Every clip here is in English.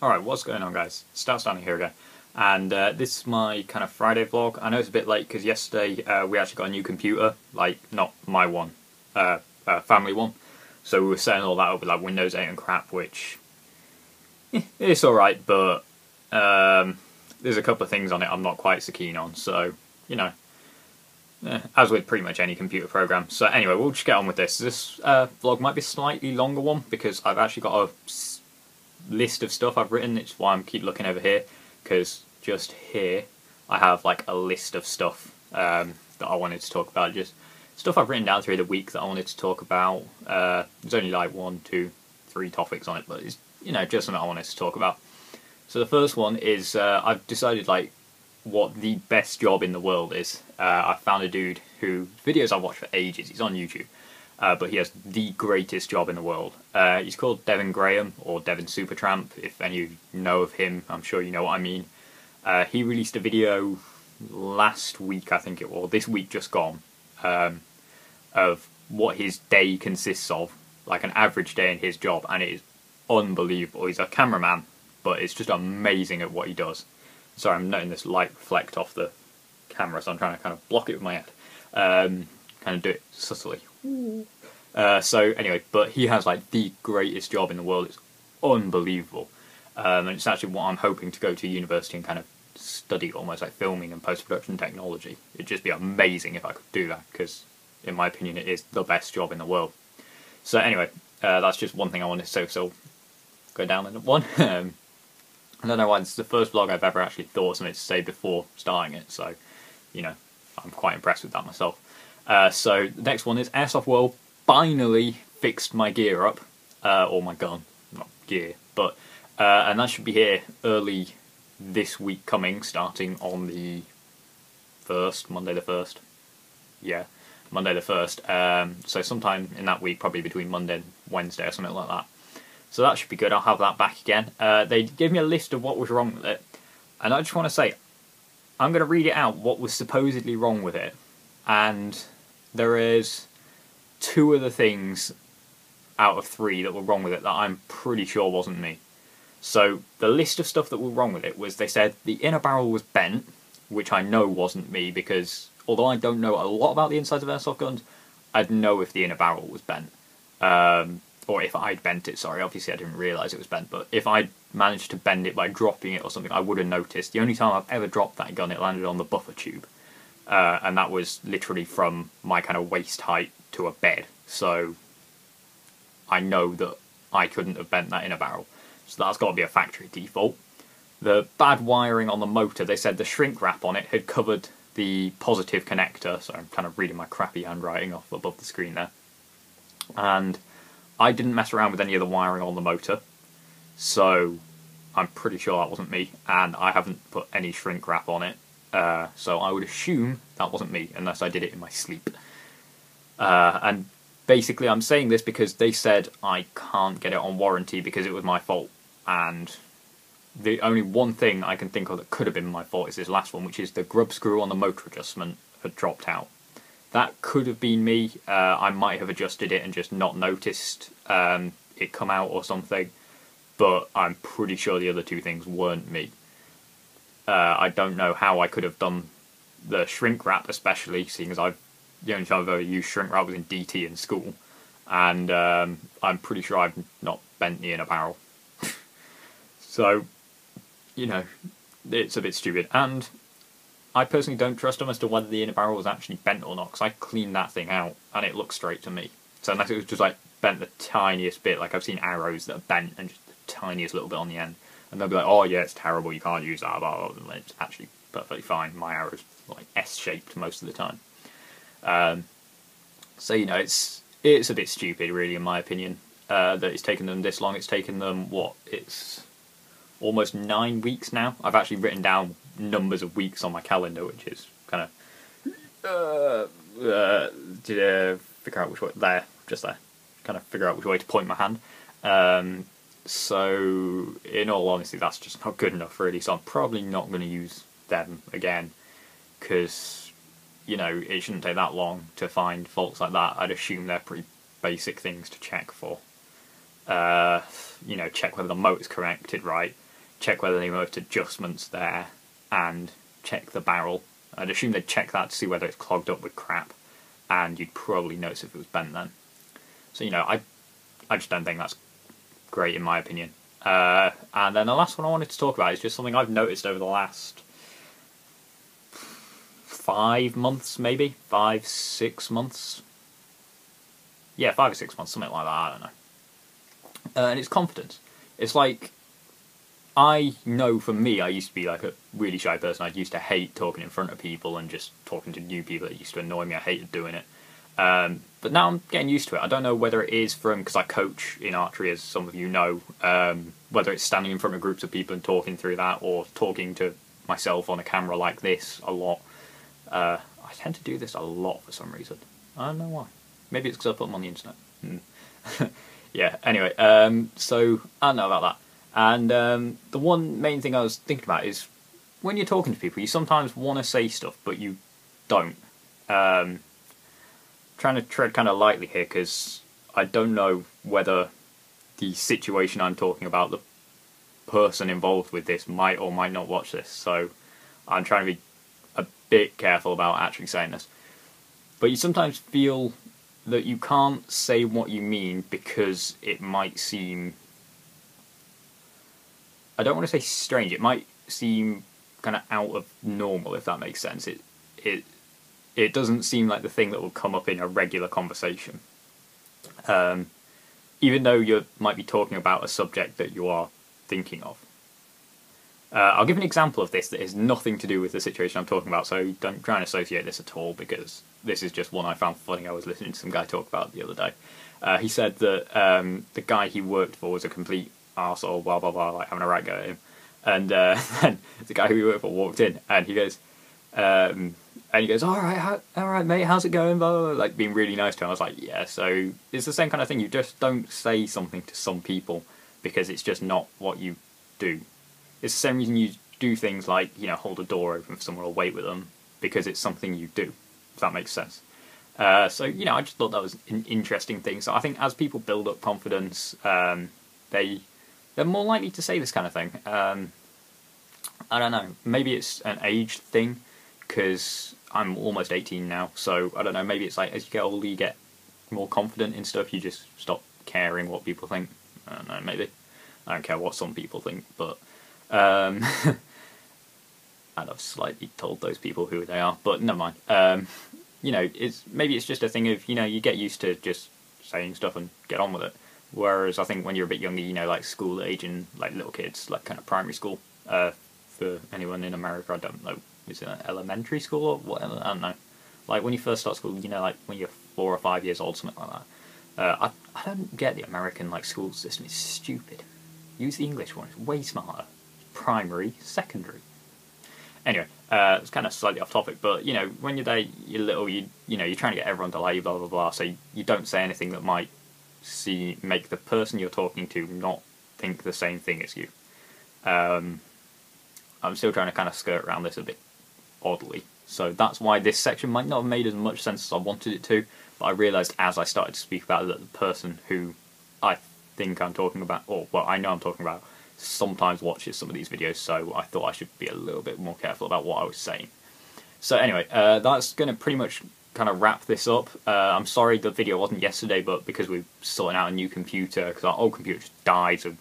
Alright, what's going on, guys? Stout standing here again, and this is my kind of Friday vlog. I know it's a bit late because yesterday we actually got a new computer, like not my one, family one. So we were setting all that up with like Windows 8 and crap, which it's alright, but there's a couple of things on it I'm not quite so keen on. So you know, as with pretty much any computer program. So anyway, we'll just get on with this. This vlog might be a slightly longer one because I've actually got a list of stuff I've written. It's why I keep looking over here, because just here I have like a list of stuff that I wanted to talk about, just stuff I've written down through the week that I wanted to talk about. There's only like 1, 2, 3 topics on it, but it's, you know, just something I wanted to talk about. So the first one is I've decided like what the best job in the world is. I found a dude whose videos I've watched for ages. He's on YouTube. But he has the greatest job in the world. He's called Devin Graham, or Devin Supertramp. If any of you know of him, I'm sure you know what I mean. He released a video last week, I think it was, this week just gone, of what his day consists of, like an average day in his job, and it is unbelievable. He's a cameraman, but it's just amazing at what he does. Sorry, I'm letting this light reflect off the camera, so I'm trying to kind of block it with my head. Kind of do it subtly. So anyway, but he has like the greatest job in the world. It's unbelievable, and it's actually what I'm hoping to go to university and kind of study, almost like filming and post-production technology. It'd just be amazing if I could do that, because in my opinion it is the best job in the world. So anyway, that's just one thing I wanted to say, so go down in one. I don't know why, this is the first vlog I've ever actually thought of something to say before starting it, so you know, I'm quite impressed with that myself. So the next one is Airsoft World finally fixed my gear up, or my gun, not gear, but and that should be here early this week coming, starting on the 1st, Monday the 1st, yeah, Monday the 1st, so sometime in that week, probably between Monday and Wednesday or something like that. So that should be good. I'll have that back again. They gave me a list of what was wrong with it, and I just want to say, I'm going to read it out, what was supposedly wrong with it, and there is 2 other things out of 3 that were wrong with it that I'm pretty sure wasn't me. So the list of stuff that were wrong with it was, they said the inner barrel was bent, which I know wasn't me, because although I don't know a lot about the insides of airsoft guns, I'd know if the inner barrel was bent. Or if I'd bent it, sorry, obviously I didn't realise it was bent, but if I'd managed to bend it by dropping it or something, I would have noticed. The only time I've ever dropped that gun, it landed on the buffer tube. And that was literally from my kind of waist height to a bed, so I know that I couldn't have bent that inner barrel, so that's got to be a factory default. The bad wiring on the motor, they said the shrink wrap on it had covered the positive connector, so I'm kind of reading my crappy handwriting off above the screen there, and I didn't mess around with any of the wiring on the motor, so I'm pretty sure that wasn't me, and I haven't put any shrink wrap on it. So I would assume that wasn't me, unless I did it in my sleep. And basically I'm saying this because they said I can't get it on warranty because it was my fault, and the only one thing I can think of that could have been my fault is this last one, which is the grub screw on the motor adjustment had dropped out. That could have been me. I might have adjusted it and just not noticed it come out or something, but I'm pretty sure the other 2 things weren't me. I don't know how I could have done the shrink wrap, especially seeing as the only time I've ever used shrink wrap was in DT in school, and I'm pretty sure I've not bent the inner barrel. So, you know, it's a bit stupid, and I personally don't trust them as to whether the inner barrel was actually bent or not, because I cleaned that thing out and it looks straight to me. So unless it was just like bent the tiniest bit, like I've seen arrows that are bent and just the tiniest little bit on the end, and they'll be like, oh yeah, it's terrible, you can't use that, blah, blah, blah. It's actually perfectly fine. My arrow's like S-shaped most of the time. So, you know, it's a bit stupid, really, in my opinion, that it's taken them this long. It's taken them, what, it's almost 9 weeks now. I've actually written down numbers of weeks on my calendar, which is kind of figure out which way, there, just there, kind of figure out which way to point my hand. So in all honesty, that's just not good enough, really, so I'm probably not going to use them again, because, you know, it shouldn't take that long to find faults like that. I'd assume they're pretty basic things to check for. You know, check whether the motor's connected right, check whether they moved adjustments there, and check the barrel. I'd assume they'd check that to see whether it's clogged up with crap, and you'd probably notice if it was bent then. So, I just don't think that's great in my opinion. And then the last one I wanted to talk about is just something I've noticed over the last 5 months, maybe 5, 6 months. Yeah, 5 or 6 months, something like that. I don't know. And it's confidence. It's like, I know for me, I used to be like a really shy person. I used to hate talking in front of people and just talking to new people. It used to annoy me. I hated doing it. But now I'm getting used to it. I don't know whether it is from, because I coach in archery, as some of you know, whether it's standing in front of groups of people and talking through that, or talking to myself on a camera like this a lot. I tend to do this a lot for some reason. I don't know why. Maybe it's because I put them on the internet. Yeah, anyway, so I don't know about that. And the one main thing I was thinking about is, when you're talking to people, you sometimes want to say stuff, but you don't. Trying to tread kind of lightly here, because I don't know whether the situation I'm talking about, the person involved with this, might or might not watch this, so I'm trying to be a bit careful about actually saying this. But you sometimes feel that you can't say what you mean because it might seem, I don't want to say strange, it might seem kind of out of normal, if that makes sense. It doesn't seem like the thing that will come up in a regular conversation. Even though you might be talking about a subject that you are thinking of. I'll give an example of this that has nothing to do with the situation I'm talking about, so don't try and associate this at all, because this is just one I found funny. I was listening to some guy talk about it the other day. He said that the guy he worked for was a complete arsehole, blah blah blah, like having a right go at him. And then the guy who he worked for walked in, and he goes, all right, mate, how's it going? Blah, blah, blah, like being really nice to him. I was like, yeah. So it's the same kind of thing. You just don't say something to some people because it's just not what you do. It's the same reason you do things like, hold a door open for someone or wait with them, because it's something you do. If that makes sense. So I just thought that was an interesting thing. So I think as people build up confidence, they're more likely to say this kind of thing. I don't know. Maybe it's an age thing, because I'm almost 18 now, so I don't know, maybe it's like as you get older you get more confident in stuff, you just stop caring what people think. I don't know, maybe. I don't care what some people think, but and I've slightly told those people who they are, but never mind. Maybe it's just a thing of, you get used to just saying stuff and get on with it. Whereas I think when you're a bit younger, like school age and like little kids, like kind of primary school, for anyone in America, I don't know, is it an elementary school or whatever? I don't know. Like when you first start school, like when you're 4 or 5 years old, something like that. I don't get the American school system. It's stupid. Use the English one. It's way smarter. Primary, secondary. Anyway, it's kind of slightly off topic, but when you're there, you're little. You're trying to get everyone to like you, blah blah blah. So you don't say anything that might make the person you're talking to not think the same thing as you. I'm still trying to kind of skirt around this a bit oddly. So that's why this section might not have made as much sense as I wanted it to, but I realised as I started to speak about it that the person who I think I'm talking about, or well, I know I'm talking about, sometimes watches some of these videos, so I thought I should be a little bit more careful about what I was saying. So anyway, that's going to pretty much kind of wrap this up. I'm sorry the video wasn't yesterday, but because we're sorting out a new computer, because our old computer just died, so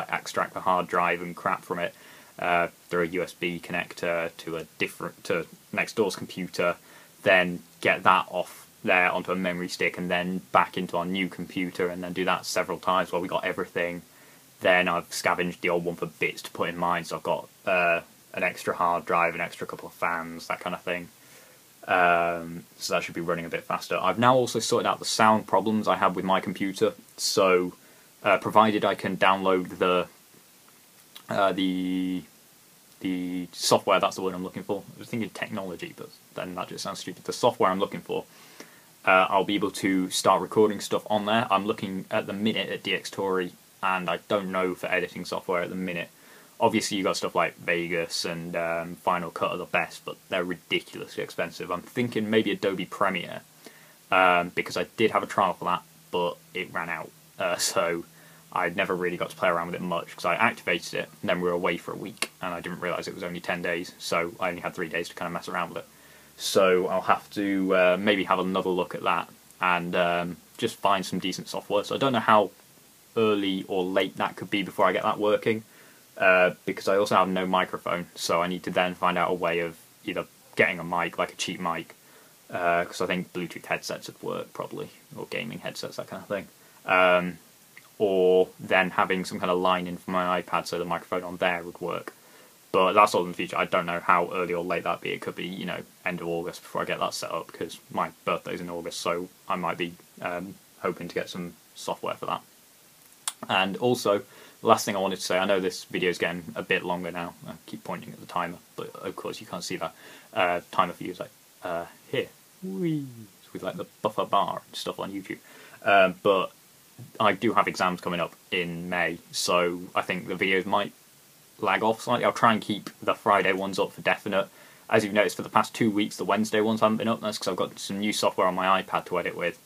extract the hard drive and crap from it through a USB connector to next door's computer, then get that off there onto a memory stick and then back into our new computer, and then do that several times while we got everything. Then I've scavenged the old one for bits to put in mine, so I've got an extra hard drive, an extra couple of fans, that kind of thing. So that should be running a bit faster. I've now also sorted out the sound problems I had with my computer, so provided I can download the software, that's the word I'm looking for. I was thinking technology, but then that just sounds stupid. The software I'm looking for, I'll be able to start recording stuff on there. I'm looking at the minute at DxTory, and I don't know for editing software at the minute. Obviously, you've got stuff like Vegas and Final Cut are the best, but they're ridiculously expensive. I'm thinking maybe Adobe Premiere, because I did have a trial for that, but it ran out. So I never really got to play around with it much because I activated it and then we were away for a week and I didn't realise it was only 10 days, so I only had 3 days to kind of mess around with it. So I'll have to maybe have another look at that and just find some decent software. So I don't know how early or late that could be before I get that working, because I also have no microphone, so I need to then find out a way of either getting a mic, like a cheap mic, because I think Bluetooth headsets would work probably, or gaming headsets, that kind of thing. Or then having some kind of line in for my iPad so the microphone on there would work. But that's all in the future. I don't know how early or late that'd be. It could be, you know, end of August before I get that set up, because my birthday's in August, so I might be hoping to get some software for that. And also, the last thing I wanted to say, I know this video is getting a bit longer now. I keep pointing at the timer, but of course you can't see that. Timer for you is like here, whee, with like the buffer bar and stuff on YouTube. But I do have exams coming up in May, so I think the videos might lag off slightly. I'll try and keep the Friday ones up for definite. As you've noticed, for the past 2 weeks, the Wednesday ones haven't been up. That's because I've got some new software on my iPad to edit with,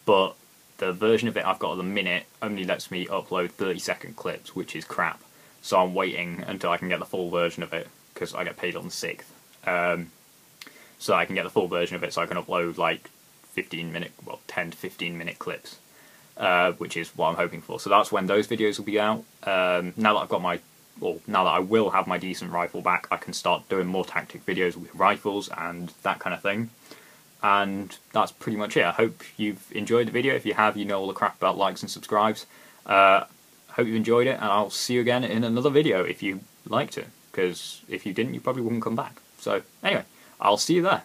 but the version of it I've got at the minute only lets me upload 30-second clips, which is crap. So I'm waiting until I can get the full version of it, because I get paid on the 6th. So I can get the full version of it so I can upload like 10 to 15 minute clips. Which is what I'm hoping for. So that's when those videos will be out. Now that I've got now that I will have my decent rifle back, I can start doing more tactic videos with rifles and that kind of thing. And that's pretty much it. I hope you've enjoyed the video. If you have, you know all the crap about likes and subscribes. Hope you enjoyed it, and I'll see you again in another video if you liked it. Because if you didn't, you probably wouldn't come back. So anyway, I'll see you there.